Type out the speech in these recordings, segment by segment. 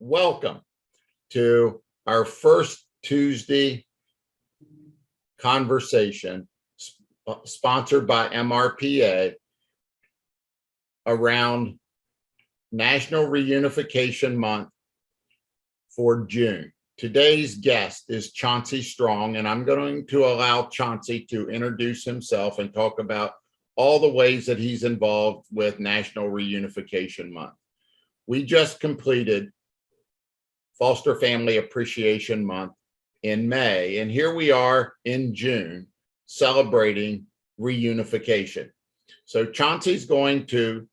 Welcome to our first Tuesday conversation sponsored by MRPA around National Reunification Month for June. Today's guest is Chauncey Strong, and I'm going to allow Chauncey to introduce himself and talk about all the ways that he's involved with National Reunification Month. We just completed Foster Family Appreciation Month in May, and here we are in June celebrating reunification. So Chauncey's going to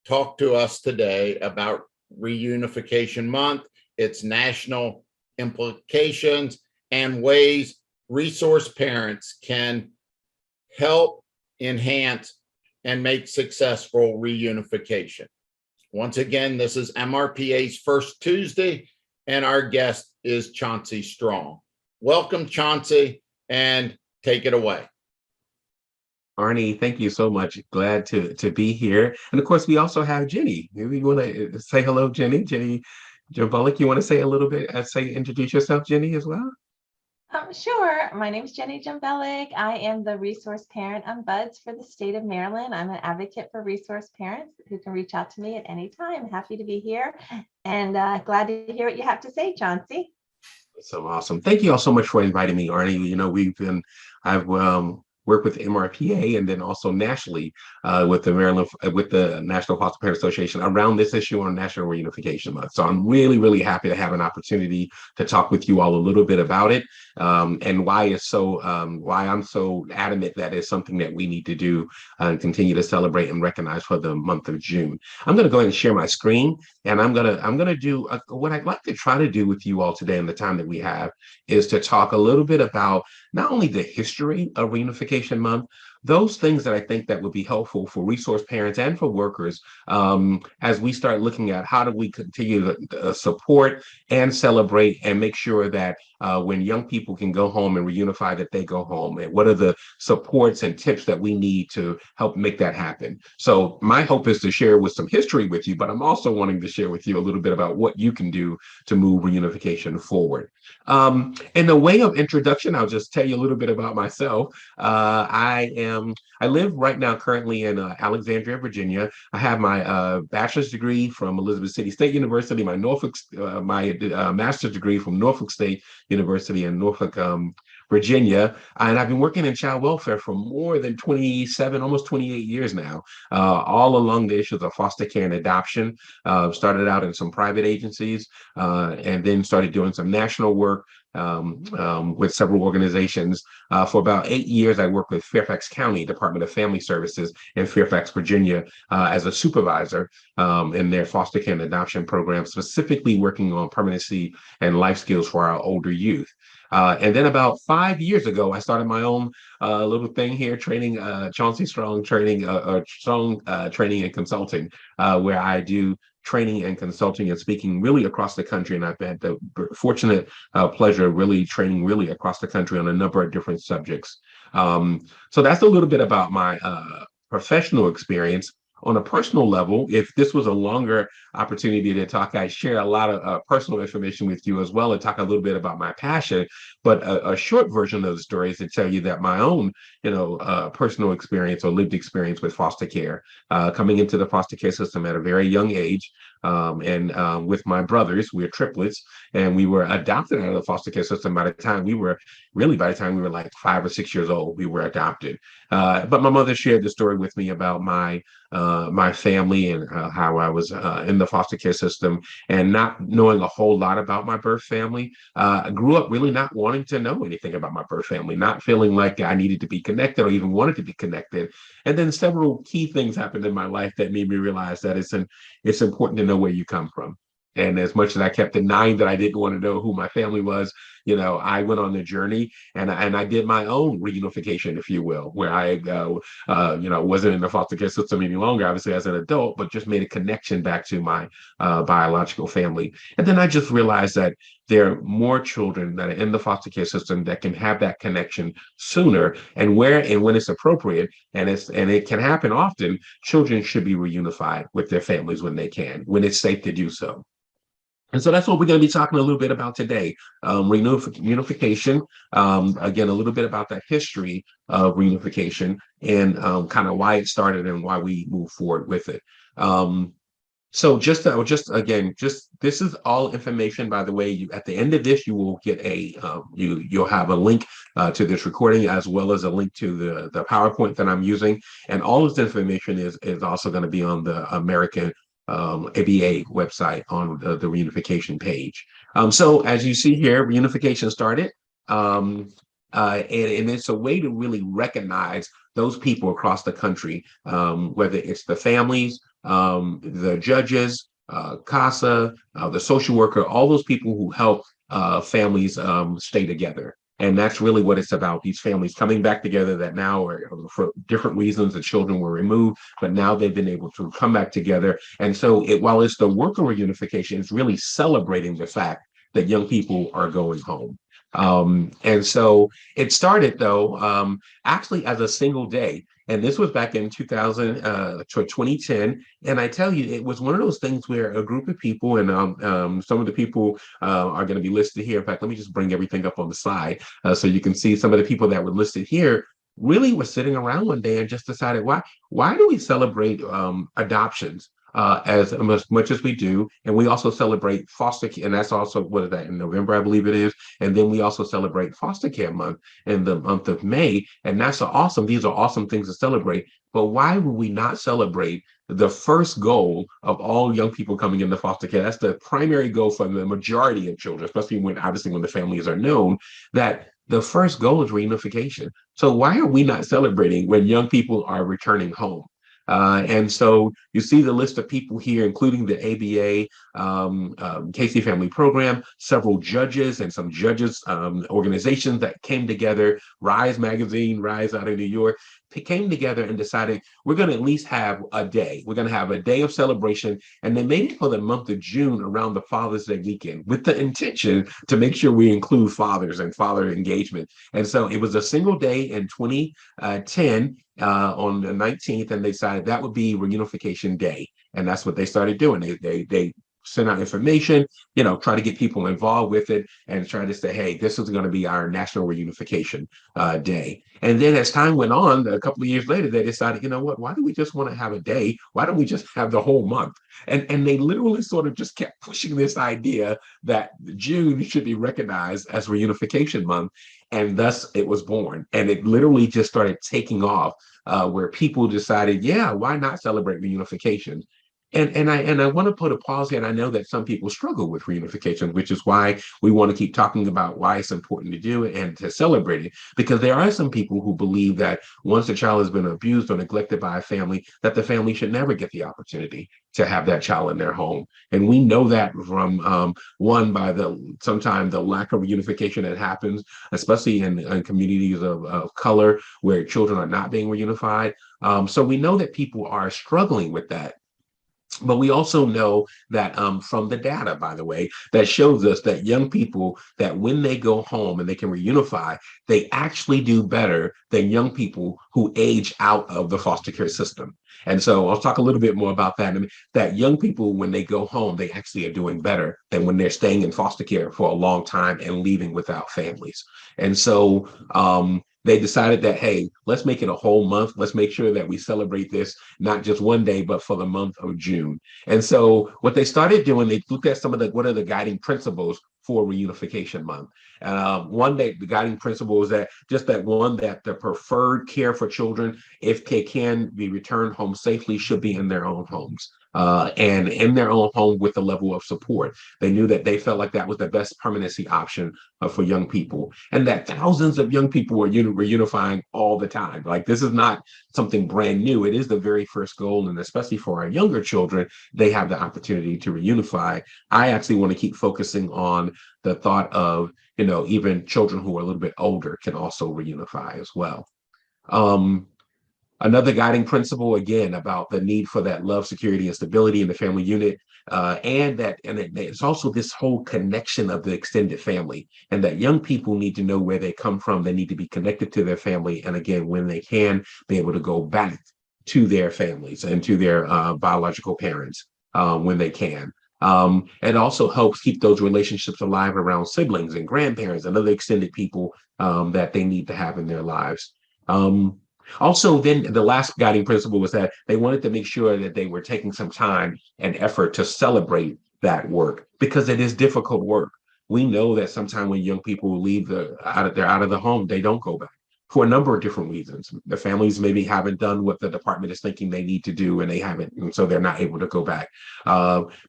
talk to us today about Reunification Month, its national implications, and ways resource parents can help enhance and make successful reunification. Once again, this is MRPA's First Tuesday, and our guest is Chauncey Strong. Welcome, Chauncey, and take it away. Arnie, thank you so much. Glad to be here. And of course, we also have Jenny. Maybe you want to say hello, Jenny. Jenny Jumbelick, you want to say a little bit, introduce yourself, Jenny, as well? Sure. My name is Jenny Jumbelick. I am the resource parent ombuds for the state of Maryland. I'm an advocate for resource parents who can reach out to me at any time. Happy to be here and glad to hear what you have to say, Chauncey. So awesome. Thank you all so much for inviting me, Arnie. You know, I've worked with MRPA and then also nationally with the National Foster Parent Association around this issue on National Reunification Month. So I'm really, really happy to have an opportunity to talk with you all a little bit about it and why I'm so adamant that it's something that we need to do and continue to celebrate and recognize for the month of June. I'm going to go ahead and share my screen, and I'm gonna do what I'd like to try to do with you all today in the time that we have is to talk a little bit about not only the history of Reunification Month, those things that I think that would be helpful for resource parents and for workers as we start looking at how do we continue to support and celebrate and make sure that when young people can go home and reunify, that they go home, and what are the supports and tips that we need to help make that happen. So my hope is to share with some history with you, but I'm also wanting to share with you a little bit about what you can do to move reunification forward. In the way of introduction, I'll just tell you a little bit about myself. I live right now currently in Alexandria, Virginia. I have my bachelor's degree from Elizabeth City State University, my master's degree from Norfolk State University in Norfolk, Virginia, and I've been working in child welfare for more than 27, almost 28 years now, all along the issues of foster care and adoption. Started out in some private agencies and then started doing some national work with several organizations. For about 8 years, I worked with Fairfax County Department of Family Services in Fairfax, Virginia, as a supervisor in their foster care and adoption program, specifically working on permanency and life skills for our older youth. And then about 5 years ago, I started my own little thing here, training Chauncey Strong Training, Training and Consulting, where I do training and consulting and speaking really across the country. And I've had the fortunate pleasure of really training really across the country on a number of different subjects. So that's a little bit about my professional experience. On a personal level, if this was a longer opportunity to talk, I'd share a lot of personal information with you as well and talk a little bit about my passion. But a short version of the story is to tell you that my own, personal experience or lived experience with foster care, coming into the foster care system at a very young age, and with my brothers, we're triplets, and we were adopted out of the foster care system by the time we were like 5 or 6 years old. We were adopted. But my mother shared the story with me about my family and how I was in the foster care system, and not knowing a whole lot about my birth family. I grew up really not wanting to know anything about my birth family, not feeling like I needed to be connected or even wanted to be connected. And then several key things happened in my life that made me realize that it's important to know where you come from. And as much as I kept denying that I didn't want to know who my family was, I went on the journey and I did my own reunification, if you will, where I, wasn't in the foster care system any longer, obviously as an adult, but just made a connection back to my biological family. And then I just realized that there are more children that are in the foster care system that can have that connection sooner, and where and when it's appropriate, and it can happen often. Children should be reunified with their families when they can, when it's safe to do so. And so that's what we're going to be talking a little bit about today. Reunification, again, a little bit about the history of reunification and kind of why it started and why we move forward with it. So this is all information, by the way. At the end of this, you will get you'll have a link to this recording, as well as a link to the PowerPoint that I'm using. And all of this information is also going to be on the American ABA website on the reunification page. So as you see here, reunification started. And it's a way to really recognize those people across the country, whether it's the families, the judges, CASA, the social worker, all those people who help families stay together. And that's really what it's about. These families coming back together that now are for different reasons, the children were removed, but now they've been able to come back together. And so while it's the work of reunification, it's really celebrating the fact that young people are going home. And so it started though, actually as a single day. And this was back in 2010. And I tell you, it was one of those things where a group of people, and some of the people are going to be listed here. In fact, let me just bring everything up on the slide so you can see some of the people that were listed here really were sitting around one day and just decided, why do we celebrate adoptions? As much as we do, and we also celebrate foster care, and that's also, what is that, in November, I believe it is, and then we also celebrate foster care month in the month of May, and that's awesome. These are awesome things to celebrate, but why would we not celebrate the first goal of all young people coming into foster care? That's the primary goal for the majority of children, especially when the families are known, that the first goal is reunification. So why are we not celebrating when young people are returning home? And so you see the list of people here, including the ABA, Casey Family Program, several judges and some judges organizations that came together. Rise Magazine, Rise out of New York, came together and decided we're going to at least have a day. We're going to have a day of celebration. And they made it for the month of June around the Father's Day weekend with the intention to make sure we include fathers and father engagement. And so it was a single day in 2010 on the 19th, and they decided that would be Reunification Day. And that's what they started doing. They sent out information, try to get people involved with it and try to say, hey, this is going to be our National Reunification Day. And then as time went on, a couple of years later, they decided, you know what, why do we just want to have a day? Why don't we just have the whole month? And they literally sort of just kept pushing this idea that June should be recognized as Reunification Month. And thus it was born. And it literally just started taking off where people decided, yeah, why not celebrate reunification? And I want to put a pause here, and I know that some people struggle with reunification, which is why we want to keep talking about why it's important to do it and to celebrate it, because there are some people who believe that once a child has been abused or neglected by a family, that the family should never get the opportunity to have that child in their home. And we know that from sometimes the lack of reunification that happens, especially in communities of color where children are not being reunified. So we know that people are struggling with that. But we also know that from the data, by the way, that shows us that young people, that when they go home and they can reunify, they actually do better than young people who age out of the foster care system. And so I'll talk a little bit more about that. I mean, that young people, when they go home, they actually are doing better than when they're staying in foster care for a long time and leaving without families. And so they decided that, hey, let's make it a whole month. Let's make sure that we celebrate this, not just one day, but for the month of June. And so what they started doing, they looked at some of what are the guiding principles for Reunification Month. One day, the guiding principle is that the preferred care for children, if they can be returned home safely, should be in their own homes. And in their own home with a level of support. They knew that they felt like that was the best permanency option for young people, and that thousands of young people were reunifying all the time. Like, this is not something brand new. It is the very first goal, and especially for our younger children, they have the opportunity to reunify. I actually want to keep focusing on the thought of, even children who are a little bit older can also reunify as well. Another guiding principle, again, about the need for that love, security, and stability in the family unit, and it's also this whole connection of the extended family, and that young people need to know where they come from. They need to be connected to their family, and again, when they can, be able to go back to their families and to their biological parents when they can. It also helps keep those relationships alive around siblings and grandparents and other extended people that they need to have in their lives. Also, then the last guiding principle was that they wanted to make sure that they were taking some time and effort to celebrate that work because it is difficult work. We know that sometimes when young people leave they're out of the home, they don't go back for a number of different reasons. The families maybe haven't done what the department is thinking they need to do, and they haven't, and so they're not able to go back.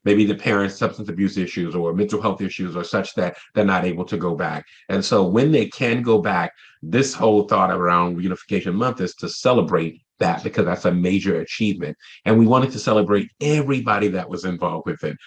Maybe the parents' substance abuse issues or mental health issues are such that they're not able to go back. And so when they can go back, this whole thought around Reunification Month is to celebrate that because that's a major achievement. And we wanted to celebrate everybody that was involved with it,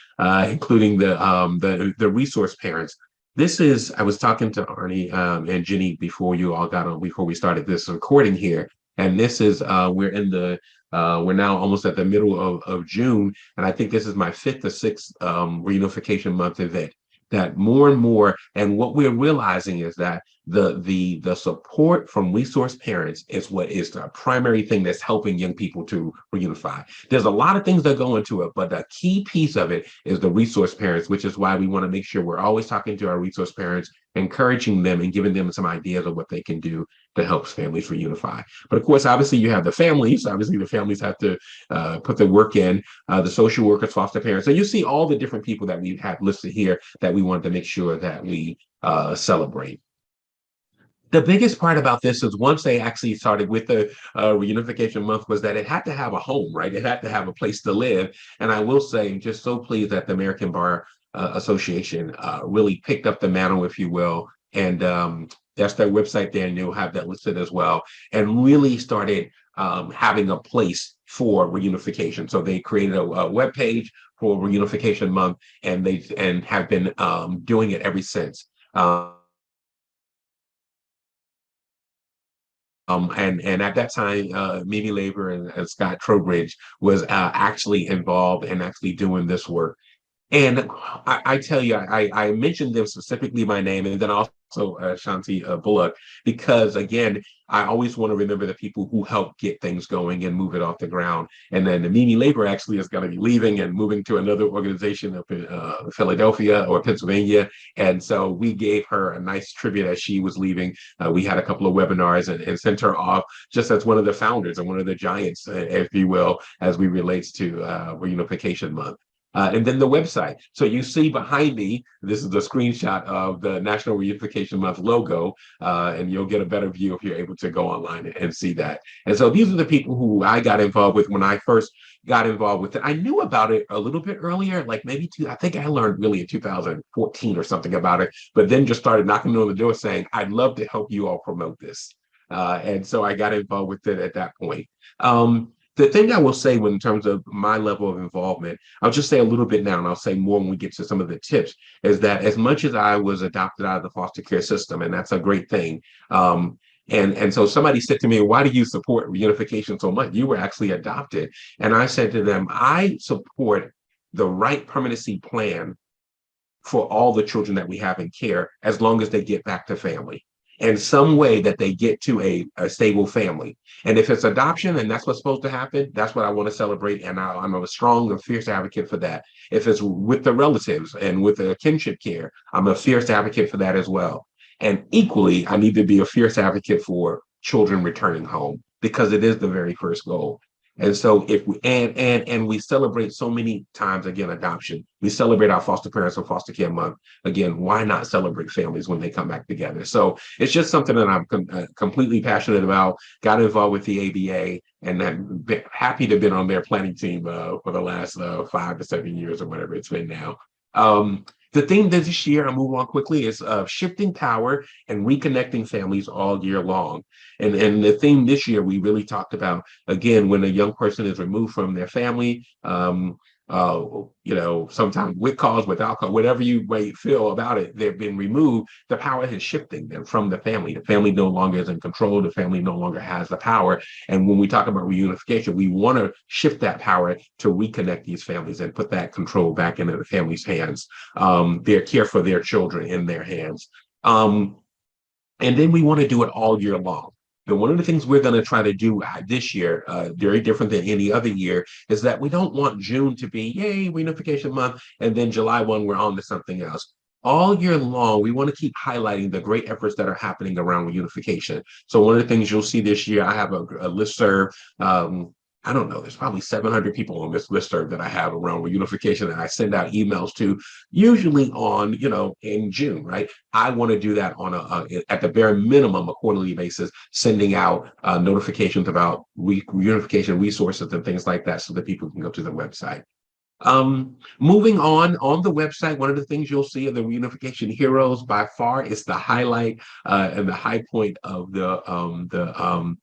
including the resource parents. I was talking to Arnie and Jenny before you all got on, before we started this recording here. And this is, we're now almost at the middle of June. And I think this is my 5th or 6th Reunification Month event. That more and more, and what we're realizing is that the support from resource parents is what is the primary thing that's helping young people to reunify. There's a lot of things that go into it, but the key piece of it is the resource parents, which is why we want to make sure we're always talking to our resource parents, encouraging them and giving them some ideas of what they can do to help families reunify. But of course, obviously you have the families. Obviously the families have to put the work in, the social workers, foster parents. So you see all the different people that we have listed here that we wanted to make sure that we celebrate. The biggest part about this is once they actually started with the Reunification Month was that it had to have a home, right? It had to have a place to live. And I will say, I'm just so pleased that the American Bar Association really picked up the mantle, if you will. And that's their website there, and you'll have that listed as well. And really started having a place for reunification. So they created a web page for Reunification Month, and have been doing it ever since. And at that time, Mimi Labor and Scott Trowbridge was actually involved in actually doing this work. And I tell you, I mentioned them specifically by name, and then also Chauncey Bullock, because again, I always want to remember the people who helped get things going and move it off the ground. And then the Mimi Labor actually is going to be leaving and moving to another organization up in Philadelphia or Pennsylvania. And so we gave her a nice tribute as she was leaving. We had a couple of webinars and sent her off just as one of the founders and one of the giants, if you will, as we relates to Reunification Month. And then the website. So you see behind me, this is a screenshot of the National Reunification Month logo, and you'll get a better view if you're able to go online and see that. And so these are the people who I got involved with when I first got involved with it. I knew about it a little bit earlier, like I think I learned really in 2014 or something about it, but then just started knocking on the door saying, I'd love to help you all promote this. And so I got involved with it at that point. The thing I will say in terms of my level of involvement, I'll just say a little bit now, and I'll say more when we get to some of the tips, is that as much as I was adopted out of the foster care system, and that's a great thing. And so somebody said to me, why do you support reunification so much? You were actually adopted. And I said to them, I support the right permanency plan for all the children that we have in care, as long as they get back to family. In some way that they get to a stable family. And if it's adoption and that's what's supposed to happen, that's what I want to celebrate. And I'm a strong and fierce advocate for that. If it's with the relatives and with the kinship care, I'm a fierce advocate for that as well. And equally, I need to be a fierce advocate for children returning home, because it is the very first goal. And so if we and we celebrate so many times, again, adoption, we celebrate our foster parents or foster care month. Again, why not celebrate families when they come back together? So it's just something that I'm completely passionate about, got involved with the ABA, and I'm happy to have been on their planning team for the last 5 to 7 years or whatever it's been now. The thing that this year, I'll move on quickly, is shifting power and reconnecting families all year long. And the theme this year, we really talked about, again, when a young person is removed from their family, sometimes with cause, without cause, whatever you may feel about it, they've been removed, the power is shifting them from the family. The family no longer is in control. The family no longer has the power. And when we talk about reunification, we want to shift that power to reconnect these families and put that control back into the family's hands, their care for their children in their hands. And then we want to do it all year long. But one of the things we're going to try to do this year, very different than any other year, is that we don't want June to be, yay, reunification month, and then July 1, we're on to something else. All year long, we want to keep highlighting the great efforts that are happening around reunification. So one of the things you'll see this year, I have a listserv. I don't know, there's probably 700 people on this listserv that I have around reunification, and I send out emails to, usually on, in June, right? I want to do that on at the bare minimum, a quarterly basis, sending out notifications about reunification resources and things like that so that people can go to the website. Moving on the website, one of the things you'll see of the reunification heroes by far is the highlight and the high point of the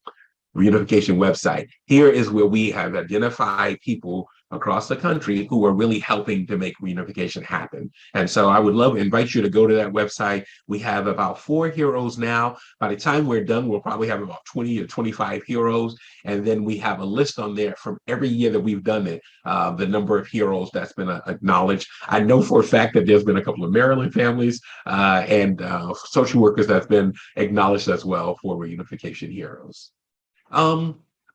reunification website. Here is where we have identified people across the country who are really helping to make reunification happen. And so I would love to invite you to go to that website. We have about 4 heroes now. By the time we're done, we'll probably have about 20 or 25 heroes. And then we have a list on there from every year that we've done it, the number of heroes that's been acknowledged. I know for a fact that there's been a couple of Maryland families and social workers that's been acknowledged as well for reunification heroes.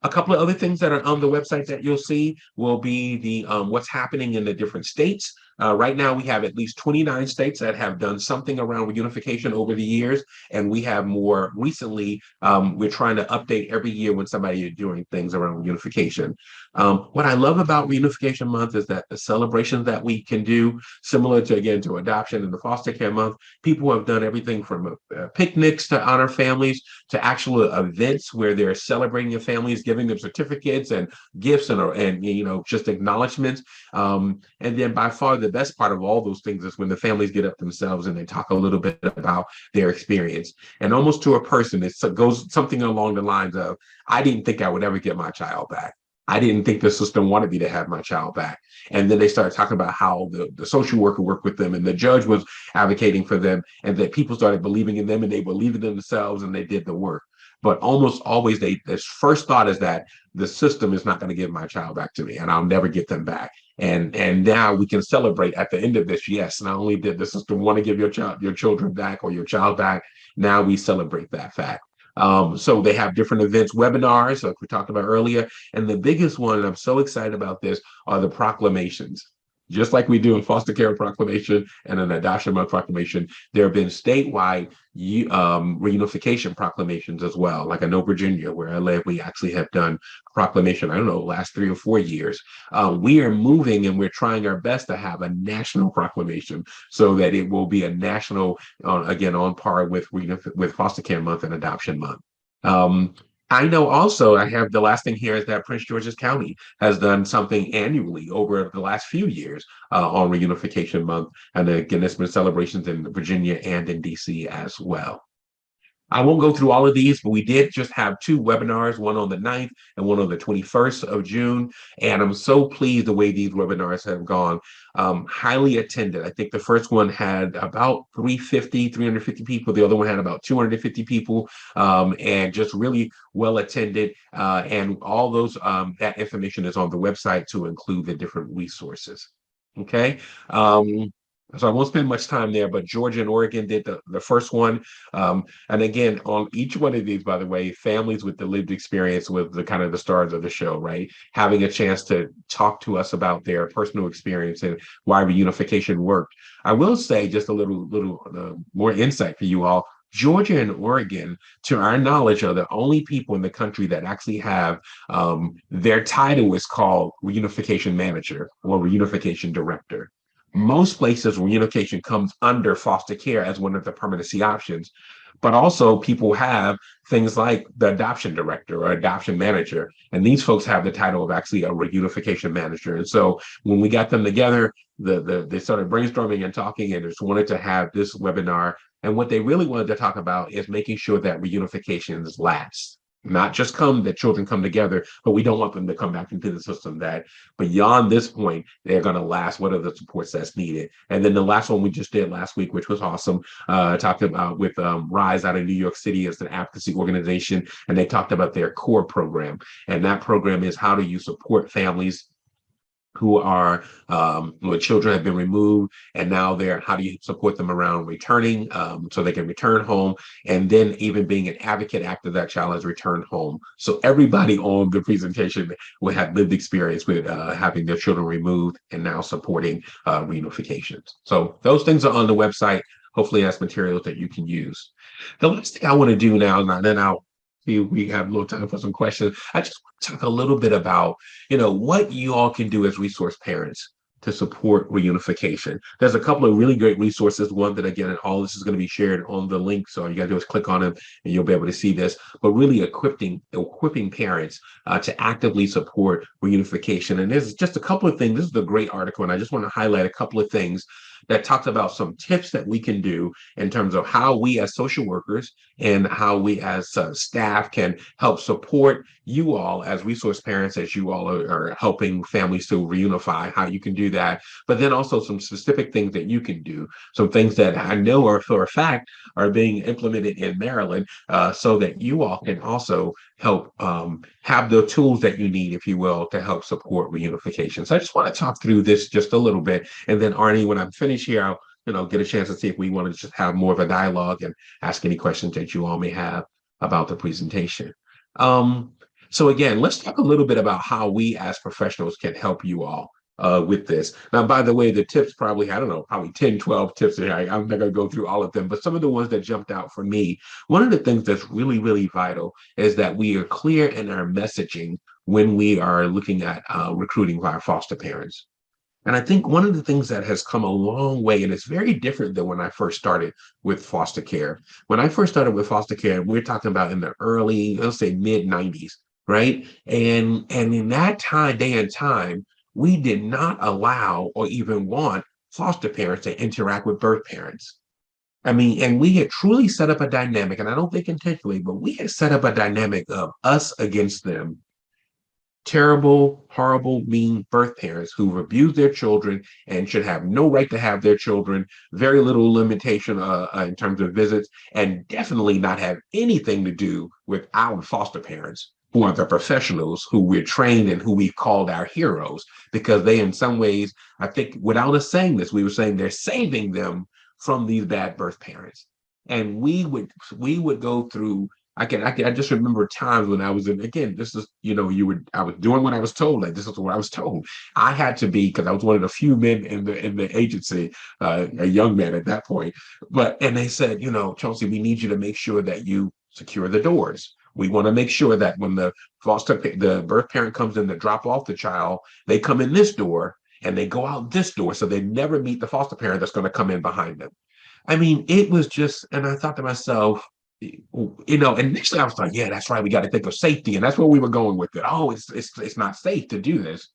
A couple of other things that are on the website that you'll see will be the what's happening in the different states. Right now, we have at least 29 states that have done something around reunification over the years, and we have more recently. We're trying to update every year when somebody is doing things around reunification. What I love about Reunification Month is that the celebrations that we can do, similar to, again, to adoption and the foster care month, people have done everything from picnics to honor families to actual events where they're celebrating their families, giving them certificates and gifts and just acknowledgments. And then by far the best part of all those things is when the families get up themselves and they talk a little bit about their experience. And almost to a person, it goes something along the lines of, I didn't think I would ever get my child back. I didn't think the system wanted me to have my child back. And then they started talking about how the social worker worked with them and the judge was advocating for them, and that people started believing in them and they believed in themselves and they did the work. But almost always their first thought is that the system is not going to give my child back to me and I'll never get them back. And now we can celebrate at the end of this. Yes, not only did the system want to give your children back or your child back, now we celebrate that fact. So they have different events, webinars, like we talked about earlier. And the biggest one, and I'm so excited about this, are the proclamations. Just like we do in foster care proclamation and an adoption month proclamation, there have been statewide reunification proclamations as well. Like I know Virginia, where I live, we actually have done proclamation, I don't know, last 3 or 4 years. We are moving and we're trying our best to have a national proclamation so that it will be a national, again, on par with foster care month and adoption month. I know also, I have the last thing here is that Prince George's County has done something annually over the last few years on Reunification Month. And again, there's been celebrations in Virginia and in DC as well. I won't go through all of these, but we did just have 2 webinars, one on the 9th and one on the 21st of June. And I'm so pleased the way these webinars have gone. Highly attended. I think the first one had about 350 people. The other one had about 250 people, and just really well attended. And all those, that information is on the website to include the different resources. Okay. So I won't spend much time there, but Georgia and Oregon did the first one. And again, on each one of these, by the way, families with the lived experience with the kind of the stars of the show, right? Having a chance to talk to us about their personal experience and why reunification worked. I will say just a little more insight for you all. Georgia and Oregon, to our knowledge, are the only people in the country that actually have their title is called Reunification Manager or Reunification Director. Most places reunification comes under foster care as one of the permanency options, but also people have things like the adoption director or adoption manager, and these folks have the title of actually a reunification manager. And so when we got them together, they started brainstorming and talking and just wanted to have this webinar. And what they really wanted to talk about is making sure that reunifications last. Not just that children come together, but we don't want them to come back into the system, that beyond this point, they're going to last. What are the supports that's needed? And then the last one we just did last week, which was awesome, talked about with RISE out of New York City as an advocacy organization. And they talked about their core program. And that program is how do you support families who are where children have been removed, and now how do you support them around returning, so they can return home, and then even being an advocate after that child has returned home. So everybody on the presentation will have lived experience with having their children removed and now supporting reunifications. So those things are on the website. Hopefully that's materials that you can use. The last thing I want to do now, and then I'll see if we have a little time for some questions. I just want to talk a little bit about, what you all can do as resource parents to support reunification. There's a couple of really great resources. One that, again, all this is going to be shared on the link. So all you got to do is click on it and you'll be able to see this, but really equipping parents to actively support reunification. And there's just a couple of things. This is a great article, and I just want to highlight a couple of things that talks about some tips that we can do in terms of how we as social workers and how we as staff can help support you all as resource parents, as you all are helping families to reunify, how you can do that, but then also some specific things that you can do, some things that I know are for a fact are being implemented in Maryland, so that you all can also help have the tools that you need, if you will, to help support reunification. So I just want to talk through this just a little bit. And then Arnie, when I'm finished here, I'll get a chance to see if we want to just have more of a dialogue and ask any questions that you all may have about the presentation. So again, let's talk a little bit about how we as professionals can help you all with this. Now, by the way, the tips probably, I don't know, probably 10, 12 tips. I'm not going to go through all of them, but some of the ones that jumped out for me, one of the things that's really, really vital is that we are clear in our messaging when we are looking at recruiting our foster parents. And I think one of the things that has come a long way, and it's very different than when I first started with foster care. When I first started with foster care, we're talking about in the early, let's say mid 90s, right? And in that day and time, we did not allow or even want foster parents to interact with birth parents. I mean, and we had truly set up a dynamic, and I don't think intentionally, but we had set up a dynamic of us against them. Terrible, horrible, mean birth parents who abuse their children and should have no right to have their children, very little limitation in terms of visits, and definitely not have anything to do with our foster parents, who are the professionals who we're trained and who we've called our heroes, because they, in some ways, I think without us saying this, we were saying they're saving them from these bad birth parents. And we would go through, I just remember times when I was in, again, this is, I was doing what I was told, like this is what I was told. I had to be, because I was one of the few men in the agency, a young man at that point. And they said, Chauncey, we need you to make sure that you secure the doors. We want to make sure that when the birth parent comes in to drop off the child, they come in this door and they go out this door, so they never meet the foster parent that's going to come in behind them. I mean, it was just, and I thought to myself, initially I was like, yeah, that's right. We got to think of safety. And that's where we were going with it. Oh, it's not safe to do this.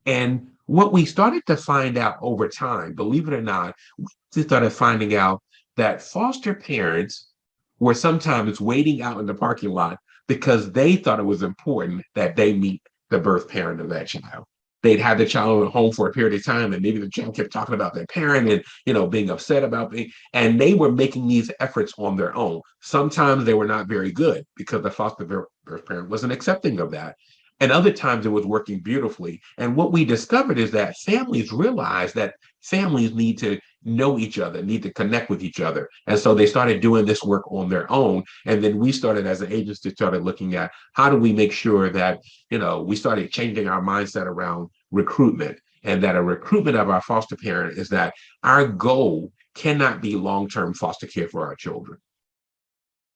And what we started to find out over time, believe it or not, we started finding out that foster parents were sometimes waiting out in the parking lot because they thought it was important that they meet the birth parent of that child. They'd had the child at home for a period of time, and maybe the child kept talking about their parent and, being upset about it. And they were making these efforts on their own. Sometimes they were not very good because the foster birth parent wasn't accepting of that. And other times it was working beautifully. And what we discovered is that families realized that families need to know each other, need to connect with each other. And so they started doing this work on their own. And then we started, as an agency, started looking at how do we make sure that, we started changing our mindset around recruitment, and that a recruitment of our foster parent is that our goal cannot be long-term foster care for our children.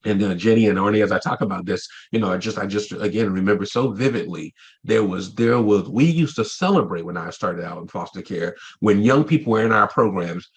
And Jenny and Arnie, as I talk about this, I just again remember so vividly. We used to celebrate when I started out in foster care, when young people were in our programs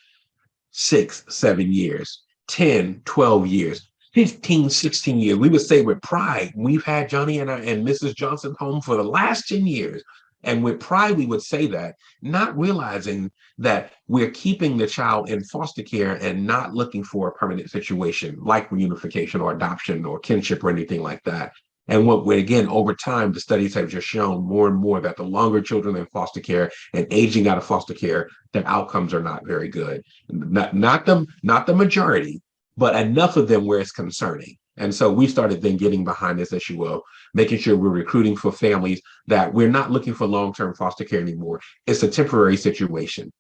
6, 7 years, 10, 12 years, 15, 16 years. We would say with pride, we've had Johnny and Mrs. Johnson home for the last 10 years. And with pride, we would say that, not realizing that we're keeping the child in foster care and not looking for a permanent situation like reunification or adoption or kinship or anything like that. And again, over time, the studies have just shown more and more that the longer children in foster care and aging out of foster care, their outcomes are not very good. Not the majority, but enough of them where it's concerning. And so we started then getting behind this issue of making sure we're recruiting for families that we're not looking for long-term foster care anymore. It's a temporary situation.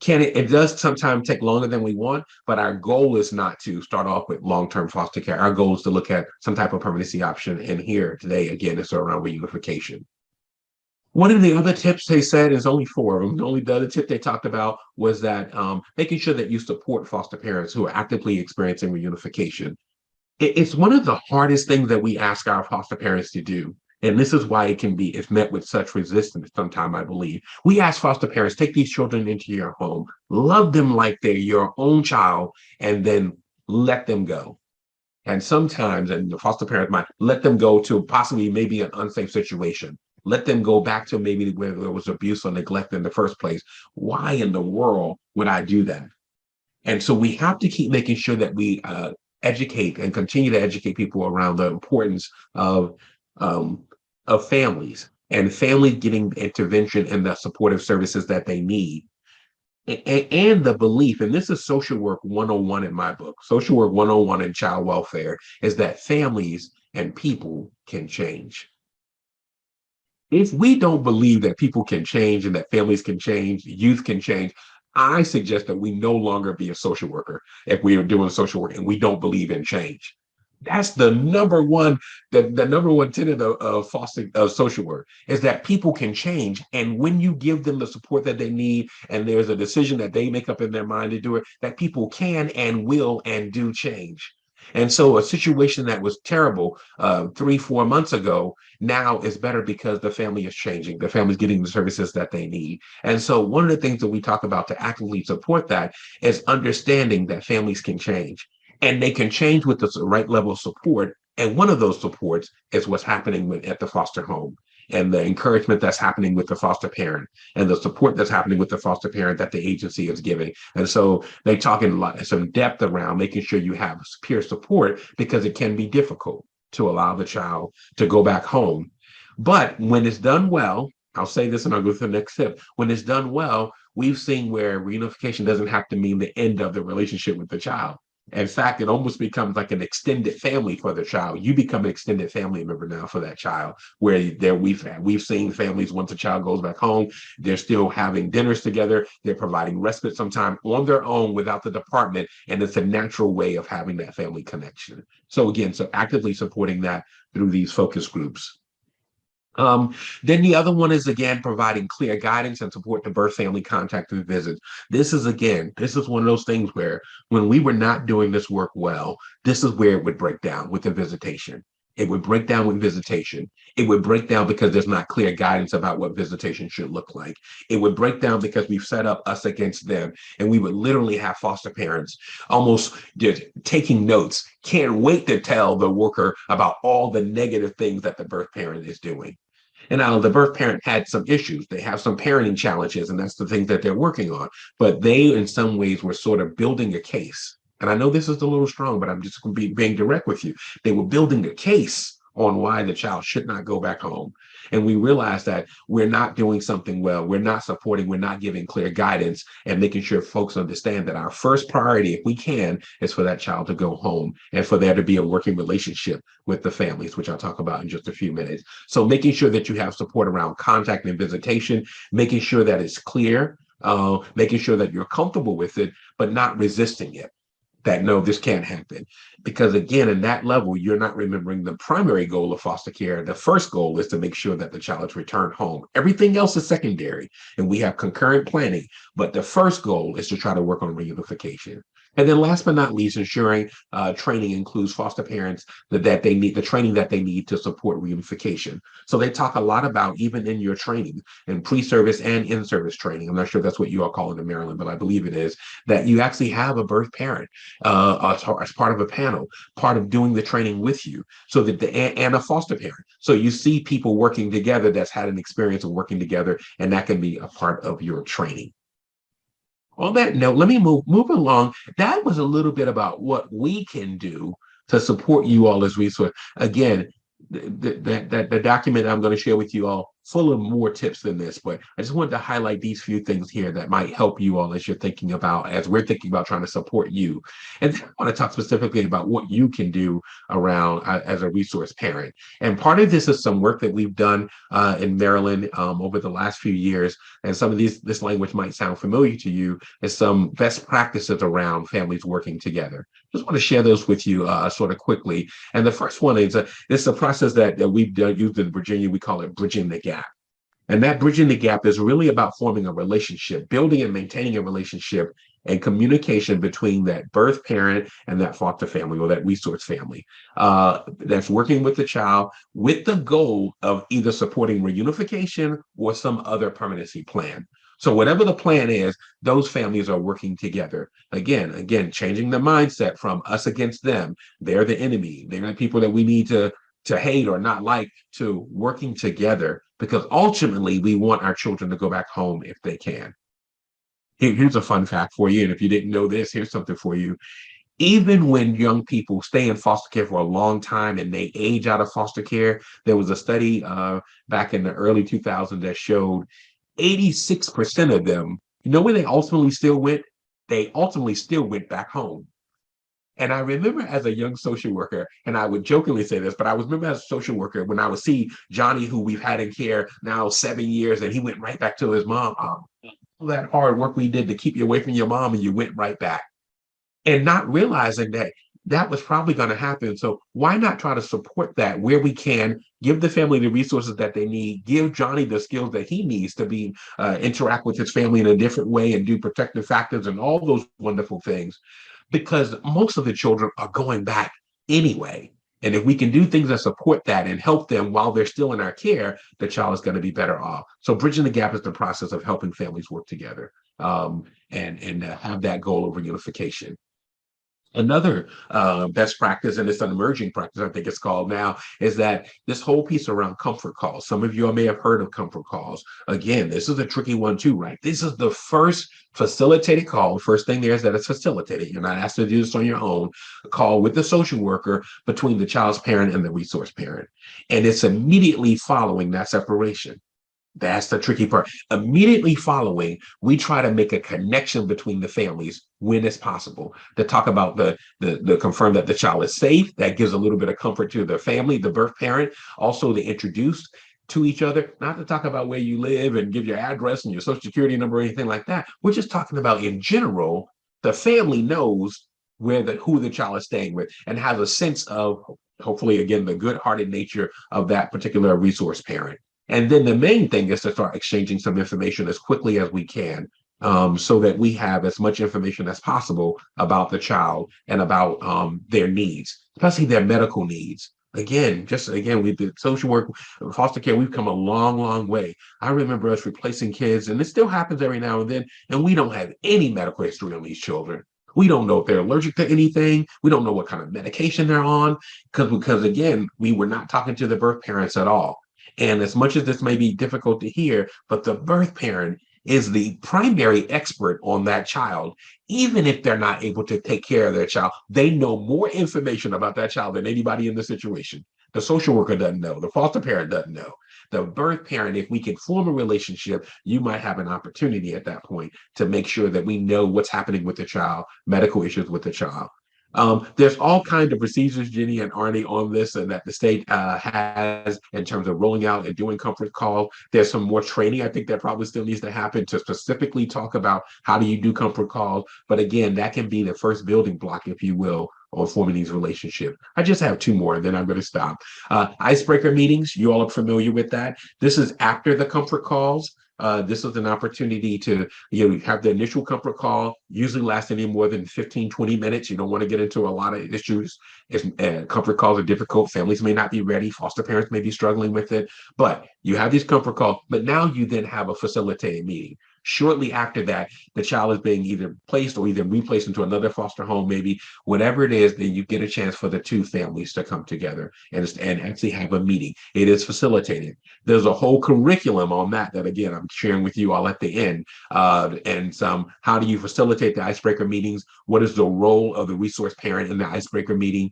It does sometimes take longer than we want, but our goal is not to start off with long-term foster care. Our goal is to look at some type of permanency option. And here today, again, it's around reunification. One of the other tips they said is only 4 of them. The only other tip they talked about was that making sure that you support foster parents who are actively experiencing reunification. It's one of the hardest things that we ask our foster parents to do. And this is why it's met with such resistance sometimes, I believe. We ask foster parents, take these children into your home, love them like they're your own child, and then let them go. And sometimes, and the foster parents might let them go to possibly maybe an unsafe situation. Let them go back to maybe where there was abuse or neglect in the first place. Why in the world would I do that? And so we have to keep making sure that we educate and continue to educate people around the importance of families and families getting intervention and the supportive services that they need. And the belief, and this is social work 101 in my book, social work 101 in child welfare, is that families and people can change. If we don't believe that people can change and that families can change, youth can change, I suggest that we no longer be a social worker if we are doing social work and we don't believe in change. That's the number one, the number one tenet of fostering social work is that people can change. And when you give them the support that they need, and there's a decision that they make up in their mind to do it, that people can and will and do change. And so a situation that was terrible 3-4 months ago now is better because the family is changing. The family's getting the services that they need. And so one of the things that we talk about to actively support that is understanding that families can change. And they can change with the right level of support. And one of those supports is what's happening at the foster home and the encouragement that's happening with the foster parent and the support that's happening with the foster parent that the agency is giving. And so they talk in some depth around making sure you have peer support because it can be difficult to allow the child to go back home. But when it's done well, I'll say this and I'll go to the next tip. When it's done well, we've seen where reunification doesn't have to mean the end of the relationship with the child. In fact, it almost becomes like an extended family for the child. You become an extended family member now for that child, where we've seen families once a child goes back home, they're still having dinners together, they're providing respite sometime on their own without the department, and it's a natural way of having that family connection. So again, so actively supporting that through these focus groups. Then the other one is, again, providing clear guidance and support to birth family contact and visits. This is one of those things where when we were not doing this work well, this is where it would break down with the visitation. It would break down with visitation. It would break down because there's not clear guidance about what visitation should look like. It would break down because we've set up us against them. And we would literally have foster parents almost just taking notes, can't wait to tell the worker about all the negative things that the birth parent is doing. And now the birth parent had some issues. They have some parenting challenges, and that's the thing that they're working on. But they, in some ways, were sort of building a case. And I know this is a little strong, but I'm just going to be being direct with you. They were building a case on why the child should not go back home. And we realized that we're not doing something well. We're not supporting, we're not giving clear guidance and making sure folks understand that our first priority, if we can, is for that child to go home and for there to be a working relationship with the families, which I'll talk about in just a few minutes. So making sure that you have support around contact and visitation, making sure that it's clear, making sure that you're comfortable with it, but not resisting it. That no, this can't happen. Because again, in that level, you're not remembering the primary goal of foster care. The first goal is to make sure that the child is returned home. Everything else is secondary, and we have concurrent planning. But the first goal is to try to work on reunification. And then last but not least, ensuring training includes foster parents that they need the training that they need to support reunification. So they talk a lot about, even in your training and pre-service and in-service training, I'm not sure if that's what you all call it in Maryland, but I believe it is, that you actually have a birth parent as part of a panel, part of doing the training with you, so that and a foster parent. So you see people working together that's had an experience of working together, and that can be a part of your training. On that note, let me move along. That was a little bit about what we can do to support you all as resource. Again, the document I'm going to share with you all full of more tips than this, but I just wanted to highlight these few things here that might help you all as you're thinking about, as we're thinking about trying to support you. And then I want to talk specifically about what you can do around as a resource parent. And part of this is some work that we've done in Maryland over the last few years. And some of this language might sound familiar to you, is some best practices around families working together. Just want to share those with you sort of quickly. And the first one is this is a process that we've used in Virginia. We call it bridging the gap. And that bridging the gap is really about forming a relationship, building and maintaining a relationship and communication between that birth parent and that foster family or that resource family that's working with the child with the goal of either supporting reunification or some other permanency plan. So whatever the plan is, those families are working together. Again, changing the mindset from us against them. They're the enemy. They're the people that we need to hate or not like, to working together, because ultimately we want our children to go back home if they can. Here's a fun fact for you. And if you didn't know this, here's something for you. Even when young people stay in foster care for a long time and they age out of foster care, there was a study back in the early 2000s that showed 86% of them, you know where they ultimately still went? They ultimately still went back home. And I remember as a young social worker, and I would jokingly say this, but I remember as a social worker when I would see Johnny, who we've had in care now 7 years, and he went right back to his mom. All that hard work we did to keep you away from your mom, and you went right back. And not realizing that that was probably going to happen. So why not try to support that where we can, give the family the resources that they need, give Johnny the skills that he needs to be interact with his family in a different way and do protective factors and all those wonderful things, because most of the children are going back anyway. And if we can do things that support that and help them while they're still in our care, the child is going to be better off. So bridging the gap is the process of helping families work together and have that goal of reunification. Another best practice, and it's an emerging practice, I think it's called now, is that this whole piece around comfort calls. Some of you all may have heard of comfort calls. Again, this is a tricky one too, right? This is the first facilitated call. First thing there is that it's facilitated. You're not asked to do this on your own. A call with the social worker between the child's parent and the resource parent. And it's immediately following that separation. That's the tricky part. Immediately following, we try to make a connection between the families when it's possible, to talk about the confirm that the child is safe. That gives a little bit of comfort to the family, the birth parent. Also, to introduce to each other, not to talk about where you live and give your address and your social security number or anything like that. We're just talking about, in general, the family knows who the child is staying with and has a sense of, hopefully, again, the good-hearted nature of that particular resource parent. And then the main thing is to start exchanging some information as quickly as we can, so that we have as much information as possible about the child and about their needs, especially their medical needs. Again, we did social work, foster care, we've come a long, long way. I remember us replacing kids, and it still happens every now and then, and we don't have any medical history on these children. We don't know if they're allergic to anything. We don't know what kind of medication they're on, because again, we were not talking to the birth parents at all. And as much as this may be difficult to hear, but the birth parent is the primary expert on that child. Even if they're not able to take care of their child, they know more information about that child than anybody in the situation. The social worker doesn't know. The foster parent doesn't know. The birth parent, if we can form a relationship, you might have an opportunity at that point to make sure that we know what's happening with the child, medical issues with the child. There's all kinds of procedures, Jenny and Arnie, on this, and that the state has in terms of rolling out and doing comfort call. There's some more training I think that probably still needs to happen to specifically talk about how do you do comfort calls. But again, that can be the first building block, if you will, on forming these relationships. I just have two more, and then I'm going to stop. Icebreaker meetings, you all are familiar with that. This is after the comfort calls. This is an opportunity to have the initial comfort call, usually last any more than 15, 20 minutes. You don't want to get into a lot of issues. Comfort calls are difficult. Families may not be ready. Foster parents may be struggling with it. But you have these comfort calls. But now you then have a facilitated meeting. Shortly after that, the child is being either placed or either replaced into another foster home, maybe whatever it is, then you get a chance for the two families to come together and actually have a meeting. It is facilitated. There's a whole curriculum on that again, I'm sharing with you all at the end. And some, how do you facilitate the icebreaker meetings? What is the role of the resource parent in the icebreaker meeting,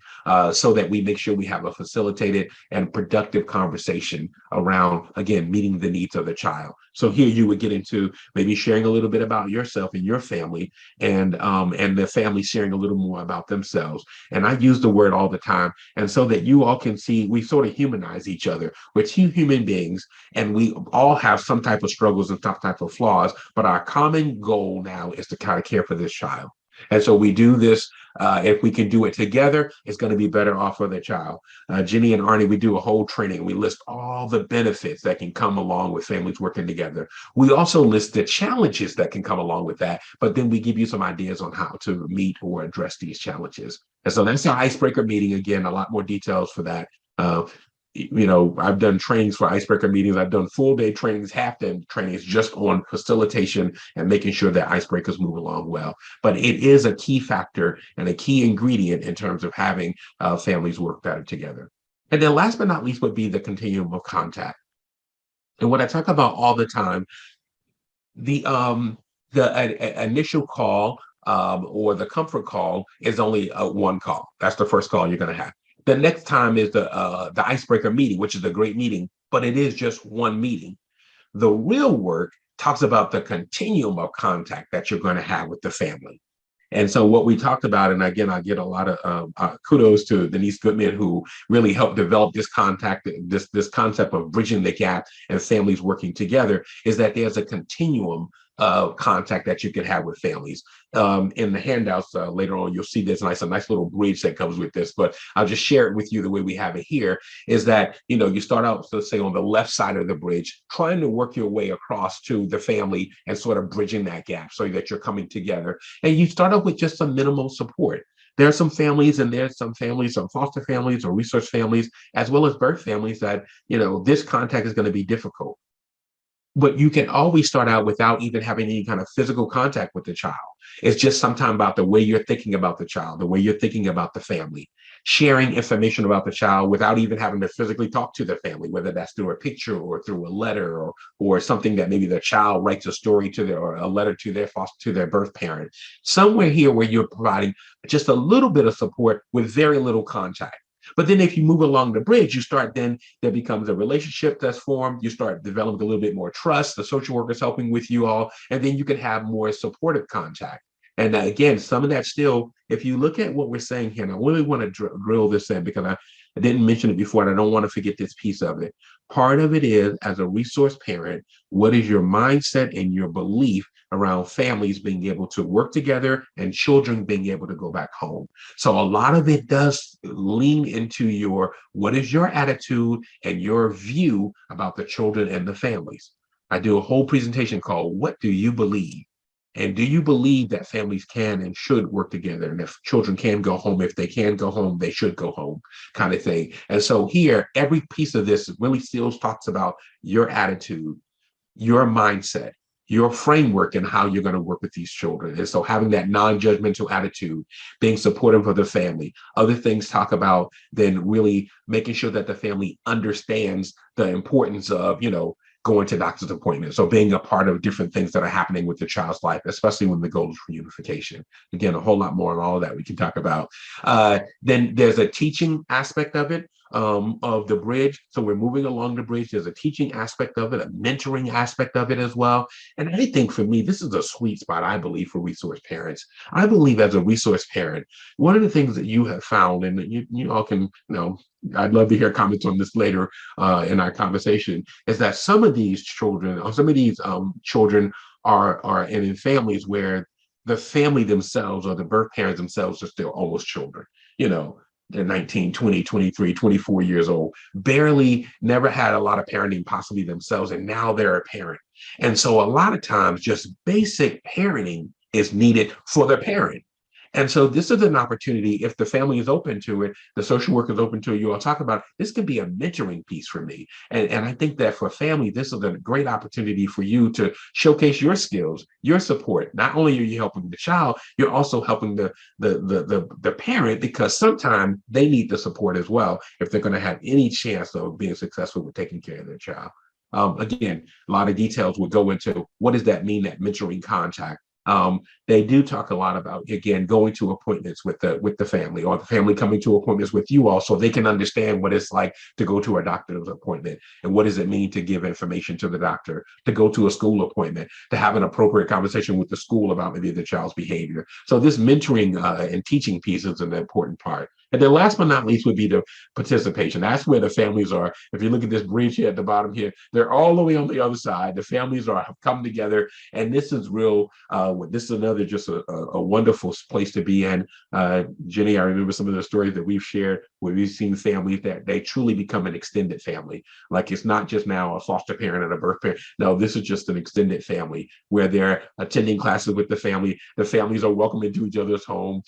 so that we make sure we have a facilitated and productive conversation around, again, meeting the needs of the child. So here you would get into maybe sharing a little bit about yourself and your family, and the family sharing a little more about themselves. And I use the word all the time, and so that you all can see, we sort of humanize each other. We're two human beings, and we all have some type of struggles and some type of flaws, but our common goal now is to kind of care for this child. And so we do this. If we can do it together, it's going to be better off for the child. Jenny and Arnie, we do a whole training. We list all the benefits that can come along with families working together. We also list the challenges that can come along with that, but then we give you some ideas on how to meet or address these challenges. And so that's our icebreaker meeting. Again, a lot more details for that. I've done trainings for icebreaker meetings. I've done full day trainings, half day trainings just on facilitation and making sure that icebreakers move along well. But it is a key factor and a key ingredient in terms of having families work better together. And then last but not least would be the continuum of contact. And what I talk about all the time, the initial call or the comfort call is only one call. That's the first call you're going to have. The next time is the icebreaker meeting, which is a great meeting, but it is just one meeting. The real work talks about the continuum of contact that you're going to have with the family. And so what we talked about, and again, I get a lot of kudos to Denise Goodman, who really helped develop this this concept of bridging the gap and families working together, is that there's a continuum of contact that you can have with families. In the handouts later on, you'll see there's a nice little bridge that comes with this, but I'll just share it with you the way we have it here, is that, you start out, let's say, on the left side of the bridge, trying to work your way across to the family and sort of bridging that gap so that you're coming together. And you start off with just some minimal support. There are some families, and there's some families, some foster families or resource families, as well as birth families, that, this contact is going to be difficult. But you can always start out without even having any kind of physical contact with the child. It's just sometimes about the way you're thinking about the child, the way you're thinking about the family, sharing information about the child without even having to physically talk to the family, whether that's through a picture or through a letter, or something that maybe the child writes a story to or a letter to their birth parent. Somewhere here where you're providing just a little bit of support with very little contact. But then if you move along the bridge, there becomes a relationship that's formed. You start developing a little bit more trust. The social worker's helping with you all, and then you can have more supportive contact. And again, some of that still, if you look at what we're saying here, and I really want to drill this in because I didn't mention it before, and I don't want to forget this piece of it. Part of it is, as a resource parent, what is your mindset and your belief around families being able to work together and children being able to go back home? So a lot of it does lean into what is your attitude and your view about the children and the families. I do a whole presentation called What Do You Believe? And do you believe that families can and should work together? And if children can go home, if they can go home, they should go home, kind of thing. And so here, every piece of this really still talks about your attitude, your mindset, your framework, and how you're going to work with these children. And so having that non-judgmental attitude, being supportive of the family. Other things talk about then really making sure that the family understands the importance of, going to doctor's appointments. So being a part of different things that are happening with the child's life, especially when the goal is reunification. Again, a whole lot more on all of that we can talk about. Then there's a teaching aspect of it, of the bridge. So we're moving along the bridge. There's a teaching aspect of it, a mentoring aspect of it as well. And I think for me, this is a sweet spot, I believe, for resource parents. I believe as a resource parent, one of the things that you have found, and you all can, I'd love to hear comments on this later in our conversation, is that some of these children, or some of these children are in families where the family themselves or the birth parents themselves are still almost children. They're 19, 20, 23, 24 years old, barely never had a lot of parenting possibly themselves, and now they're a parent. And so a lot of times just basic parenting is needed for the parent. And so this is an opportunity, if the family is open to it, the social worker is open to it, you all talk about, this could be a mentoring piece for me. And I think that for family, this is a great opportunity for you to showcase your skills, your support. Not only are you helping the child, you're also helping the parent, because sometimes they need the support as well if they're going to have any chance of being successful with taking care of their child. Again, a lot of details will go into what does that mean, that mentoring contact. They do talk a lot about, again, going to appointments with the family, or the family coming to appointments with you all, so they can understand what it's like to go to a doctor's appointment, and what does it mean to give information to the doctor, to go to a school appointment, to have an appropriate conversation with the school about maybe the child's behavior. So this mentoring and teaching piece is an important part. And then last but not least would be the participation. That's where the families are. If you look at this bridge here at the bottom here, they're all the way on the other side. The families have come together, and this is real. This is another just a wonderful place to be in. Jenny, I remember some of the stories that we've shared where we've seen families that they truly become an extended family. Like, it's not just now a foster parent and a birth parent. No, this is just an extended family where they're attending classes with the family. The families are welcome into each other's home.